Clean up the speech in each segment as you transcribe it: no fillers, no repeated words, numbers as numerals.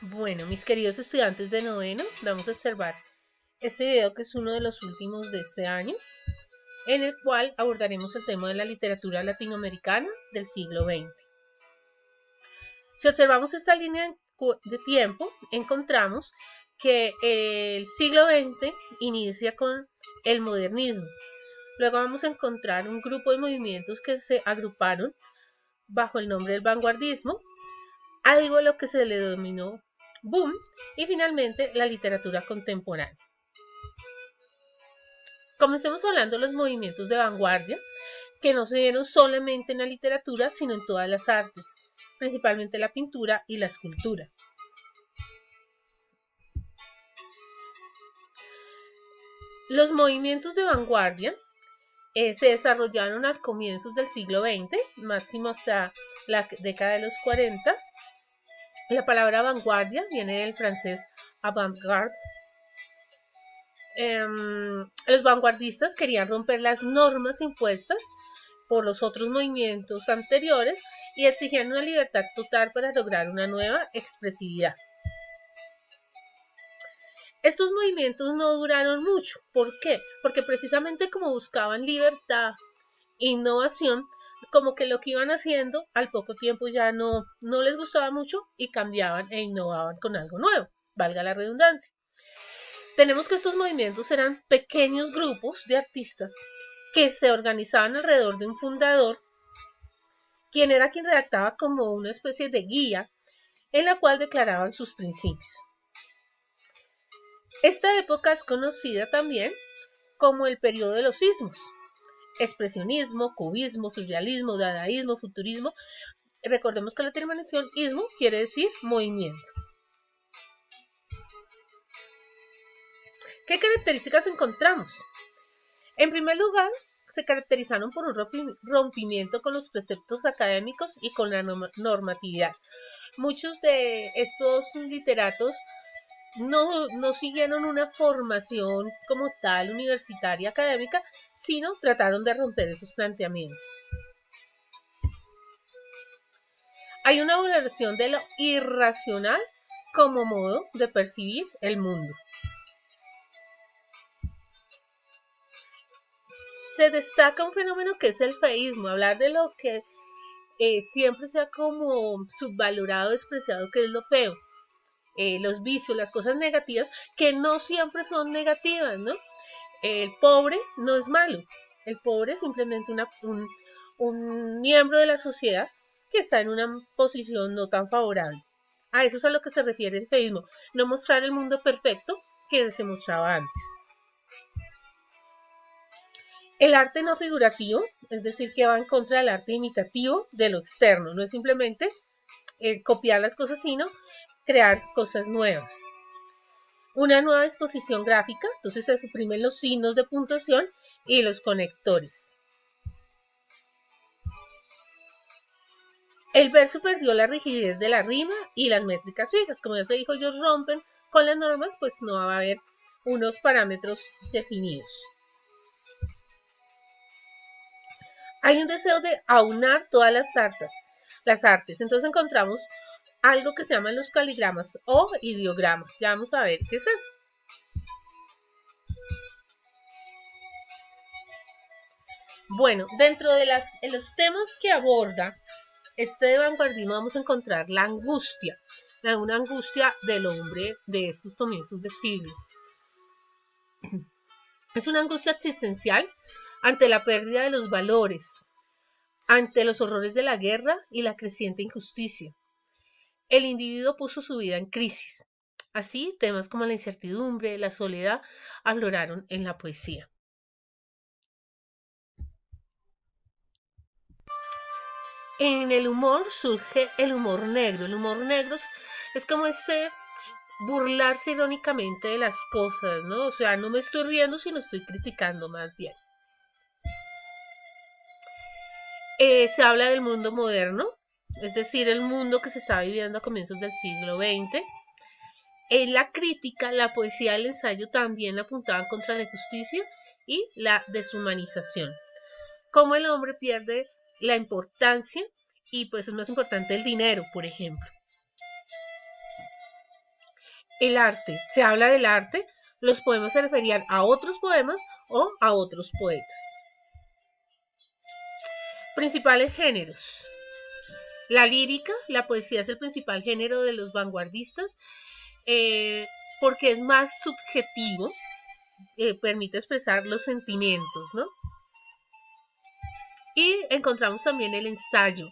Bueno, mis queridos estudiantes de noveno, vamos a observar este video que es uno de los últimos de este año, en el cual abordaremos el tema de la literatura latinoamericana del siglo XX. Si observamos esta línea de tiempo, encontramos que el siglo XX inicia con el modernismo. Luego vamos a encontrar un grupo de movimientos que se agruparon bajo el nombre del vanguardismo, algo a lo que se le denominó boom, y finalmente la literatura contemporánea. Comencemos hablando de los movimientos de vanguardia, que no se dieron solamente en la literatura, sino en todas las artes, principalmente la pintura y la escultura. Los movimientos de vanguardia se desarrollaron al comienzos del siglo XX, máximo hasta la década de los 40. La palabra vanguardia viene del francés avant-garde. Los vanguardistas querían romper las normas impuestas por los otros movimientos anteriores y exigían una libertad total para lograr una nueva expresividad. Estos movimientos no duraron mucho. ¿Por qué? Porque precisamente como buscaban libertad e innovación, como que lo que iban haciendo al poco tiempo ya no les gustaba mucho y cambiaban e innovaban con algo nuevo, valga la redundancia. Tenemos que estos movimientos eran pequeños grupos de artistas que se organizaban alrededor de un fundador, quien redactaba como una especie de guía en la cual declaraban sus principios. Esta época es conocida también como el periodo de los ismos: expresionismo, cubismo, surrealismo, dadaísmo, futurismo. Recordemos que la terminación ismo quiere decir movimiento. ¿Qué características encontramos? En primer lugar, se caracterizaron por un rompimiento con los preceptos académicos y con la normatividad. Muchos de estos literatos no siguieron una formación como tal universitaria académica, sino trataron de romper esos planteamientos. Hay una valoración de lo irracional como modo de percibir el mundo. Se destaca un fenómeno que es el feísmo, hablar de lo que siempre sea como subvalorado, despreciado, que es lo feo, los vicios, las cosas negativas, que no siempre son negativas, ¿no? El pobre no es malo, el pobre es simplemente un miembro de la sociedad que está en una posición no tan favorable. A eso es a lo que se refiere el feísmo, no mostrar el mundo perfecto que se mostraba antes. El arte no figurativo, es decir, que va en contra del arte imitativo de lo externo, no es simplemente copiar las cosas, sino crear cosas nuevas. Una nueva disposición gráfica, entonces se suprimen los signos de puntuación y los conectores. El verso perdió la rigidez de la rima y las métricas fijas. Como ya se dijo, ellos rompen con las normas, pues no va a haber unos parámetros definidos. Hay un deseo de aunar todas las artes. Entonces encontramos algo que se llaman los caligramas o ideogramas. Ya vamos a ver qué es eso. Bueno, dentro de los temas que aborda este vanguardismo vamos a encontrar la angustia, una angustia del hombre de estos comienzos del siglo. Es una angustia existencial ante la pérdida de los valores, ante los horrores de la guerra y la creciente injusticia. El individuo puso su vida en crisis. Así, temas como la incertidumbre, la soledad, afloraron en la poesía. En el humor surge el humor negro. El humor negro es como ese burlarse irónicamente de las cosas, ¿no? O sea, no me estoy riendo, sino estoy criticando más bien. Se habla del mundo moderno, es decir, el mundo que se está viviendo a comienzos del siglo XX. En la crítica, la poesía y el ensayo también apuntaban contra la injusticia y la deshumanización. Cómo el hombre pierde la importancia y pues es más importante el dinero, por ejemplo. el arte. Se habla del arte, los poemas se referían a otros poemas o a otros poetas. Principales géneros. La lírica, la poesía es el principal género de los vanguardistas porque es más subjetivo, permite expresar los sentimientos, ¿no? Y encontramos también el ensayo.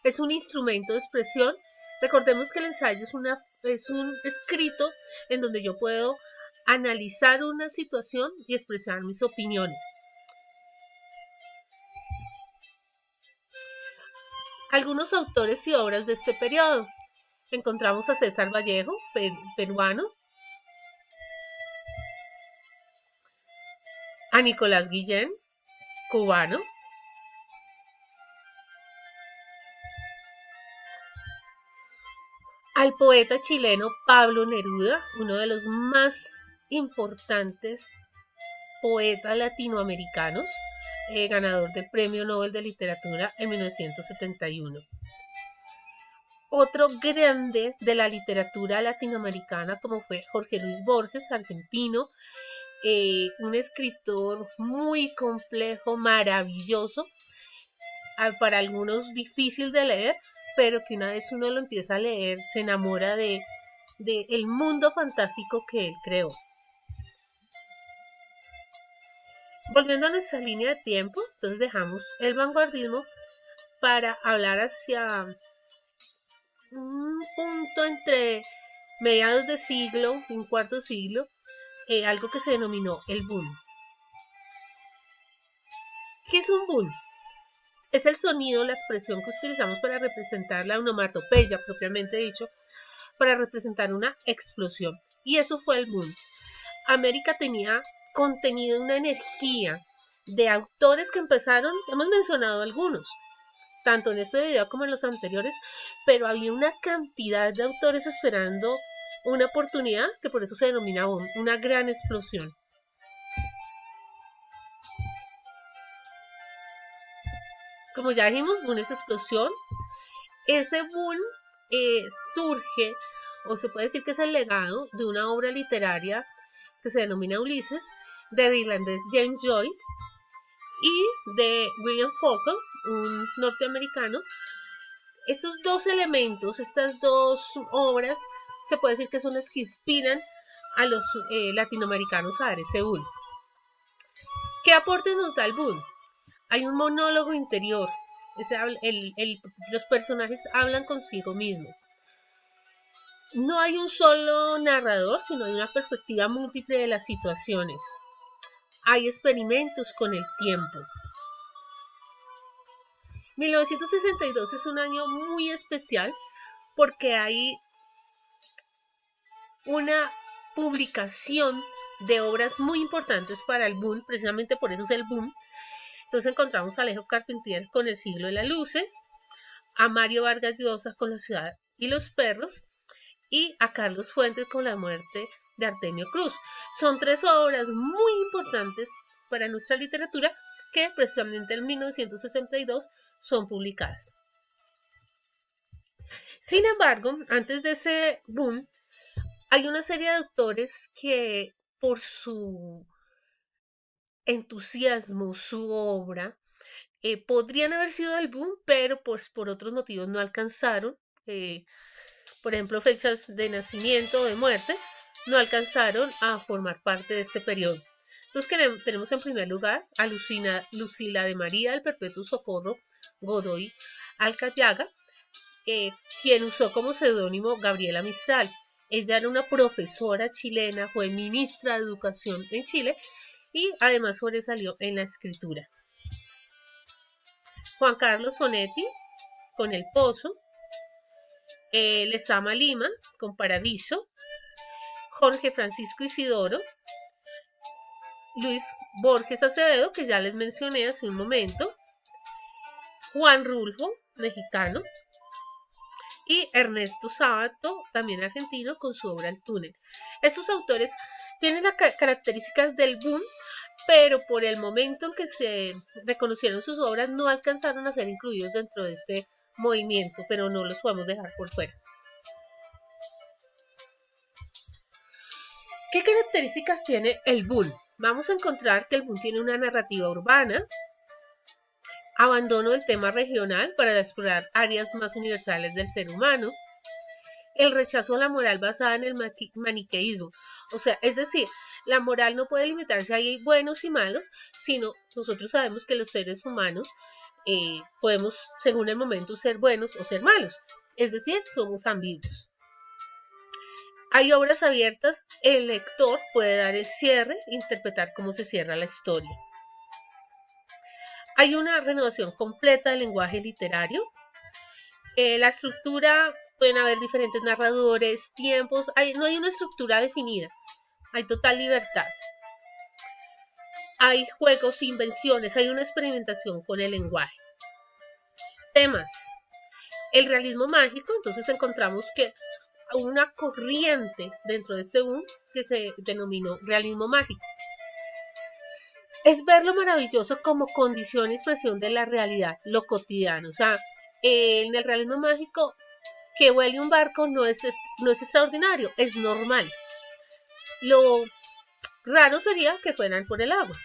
Es un instrumento de expresión. Recordemos que el ensayo es un escrito en donde yo puedo analizar una situación y expresar mis opiniones. Algunos autores y obras de este periodo. Encontramos a César Vallejo, peruano, a Nicolás Guillén, cubano, al poeta chileno Pablo Neruda, uno de los más importantes poetas latinoamericanos, ganador del Premio Nobel de Literatura en 1971. Otro grande de la literatura latinoamericana como fue Jorge Luis Borges, argentino, un escritor muy complejo, maravilloso, para algunos difícil de leer, pero que una vez uno lo empieza a leer se enamora de el mundo fantástico que él creó. Volviendo a nuestra línea de tiempo, entonces dejamos el vanguardismo para hablar hacia un punto entre mediados de siglo y un cuarto siglo, algo que se denominó el boom. ¿Qué es un boom? Es el sonido, la expresión que utilizamos para representar la onomatopeya, propiamente dicho, para representar una explosión. Y eso fue el boom. América tenía contenido una energía de autores que empezaron, hemos mencionado algunos, tanto en este video como en los anteriores, pero había una cantidad de autores esperando una oportunidad que por eso se denomina boom, una gran explosión. Como ya dijimos, boom es explosión. Ese boom surge, o se puede decir que es el legado de una obra literaria que se denomina Ulises, del irlandés James Joyce, y de William Faulkner, un norteamericano. Estos dos elementos, estas dos obras, se puede decir que son las que inspiran a los latinoamericanos a dar ese boom. ¿Qué aporte nos da el boom? Hay un monólogo interior. Los personajes hablan consigo mismos. No hay un solo narrador, sino hay una perspectiva múltiple de las situaciones. Hay experimentos con el tiempo. 1962 es un año muy especial porque hay una publicación de obras muy importantes para el boom, precisamente por eso es el boom. Entonces encontramos a Alejo Carpentier con El siglo de las luces, a Mario Vargas Llosa con La ciudad y los perros, y a Carlos Fuentes con La muerte de Artemio Cruz. Son tres obras muy importantes para nuestra literatura que precisamente en 1962 son publicadas. Sin embargo, antes de ese boom, hay una serie de autores que por su entusiasmo, su obra, podrían haber sido el boom, pero pues por otros motivos no alcanzaron. Por ejemplo, fechas de nacimiento o de muerte, no alcanzaron a formar parte de este periodo. Entonces tenemos en primer lugar a Lucila de María del Perpetuo Socorro Godoy Alcayaga, quien usó como seudónimo Gabriela Mistral. Ella era una profesora chilena, fue ministra de Educación en Chile y además sobresalió en la escritura. Juan Carlos Sonetti con El Pozo, Lezama Lima con Paradiso, Jorge Francisco Isidoro, Luis Borges Acevedo, que ya les mencioné hace un momento, Juan Rulfo, mexicano, y Ernesto Sábato, también argentino, con su obra El túnel. Estos autores tienen las características del boom, pero por el momento en que se reconocieron sus obras no alcanzaron a ser incluidos dentro de este movimiento, pero no los podemos dejar por fuera. ¿Qué características tiene el boom? Vamos a encontrar que el boom tiene una narrativa urbana, abandono del tema regional para explorar áreas más universales del ser humano, el rechazo a la moral basada en el maniqueísmo. O sea, es decir, la moral no puede limitarse a hay buenos y malos, sino nosotros sabemos que los seres humanos podemos, según el momento, ser buenos o ser malos. Es decir, somos ambiguos. Hay obras abiertas, el lector puede dar el cierre, interpretar cómo se cierra la historia. Hay una renovación completa del lenguaje literario. La estructura, pueden haber diferentes narradores, tiempos, no hay una estructura definida, hay total libertad. Hay juegos, invenciones, hay una experimentación con el lenguaje. Temas. El realismo mágico, entonces encontramos que una corriente dentro de este boom que se denominó realismo mágico. Es ver lo maravilloso como condición y expresión de la realidad, lo cotidiano. O sea, en el realismo mágico, que vuele un barco no es extraordinario, es normal. Lo raro sería que fueran por el agua.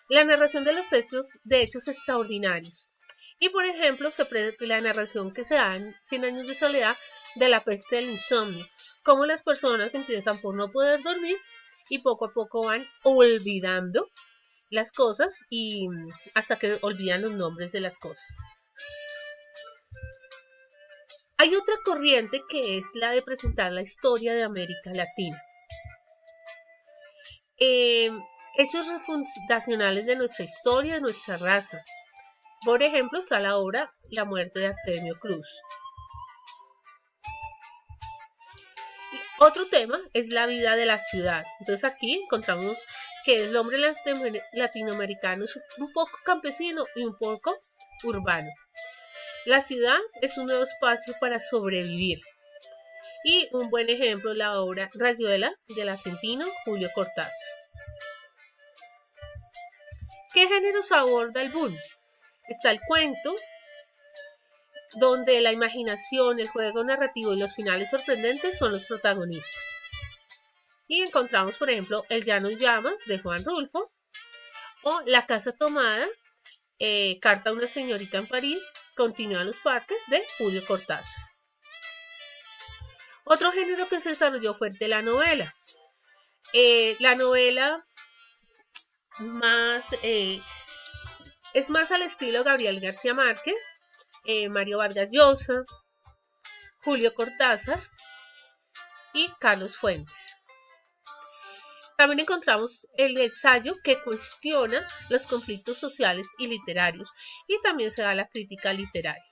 La narración de los hechos extraordinarios. Y por ejemplo, la narración que se da en 100 años de soledad de la peste del insomnio, cómo las personas empiezan por no poder dormir y poco a poco van olvidando las cosas y hasta que olvidan los nombres de las cosas. Hay otra corriente que es la de presentar la historia de América Latina. Hechos fundacionales de nuestra historia, de nuestra raza. Por ejemplo, está la obra La muerte de Artemio Cruz. Otro tema es la vida de la ciudad. Entonces aquí encontramos que el hombre latinoamericano es un poco campesino y un poco urbano. La ciudad es un nuevo espacio para sobrevivir. Y un buen ejemplo es la obra Rayuela del argentino Julio Cortázar. ¿Qué géneros aborda el boom? Está el cuento, donde la imaginación, el juego narrativo y los finales sorprendentes son los protagonistas. Y encontramos, por ejemplo, El llano en llamas de Juan Rulfo o La casa tomada, Carta a una señorita en París, Continúan los parques de Julio Cortázar. Otro género que se desarrolló fue el de la novela. La novela es más al estilo Gabriel García Márquez, Mario Vargas Llosa, Julio Cortázar y Carlos Fuentes. También encontramos el ensayo que cuestiona los conflictos sociales y literarios y también se da la crítica literaria.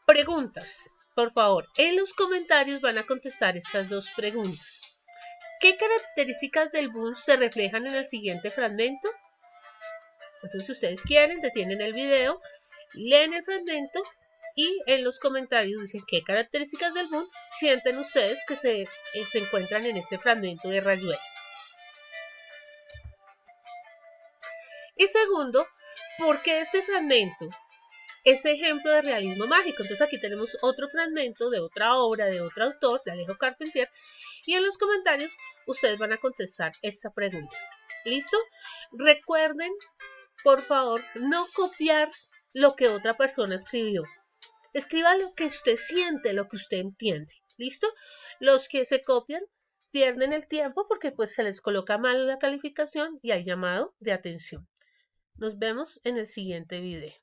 Preguntas, por favor, en los comentarios van a contestar estas dos preguntas. ¿Qué características del boom se reflejan en el siguiente fragmento? Entonces, si ustedes quieren, detienen el video, leen el fragmento y en los comentarios dicen qué características del boom sienten ustedes que se encuentran en este fragmento de Rayuela. Y segundo, ¿por qué este fragmento es ejemplo de realismo mágico? Entonces aquí tenemos otro fragmento de otra obra, de otro autor, de Alejo Carpentier, y en los comentarios ustedes van a contestar esta pregunta. ¿Listo? Recuerden, por favor, no copiar lo que otra persona escribió. Escriba lo que usted siente, lo que usted entiende. ¿Listo? Los que se copian pierden el tiempo porque pues se les coloca mal la calificación y hay llamado de atención. Nos vemos en el siguiente video.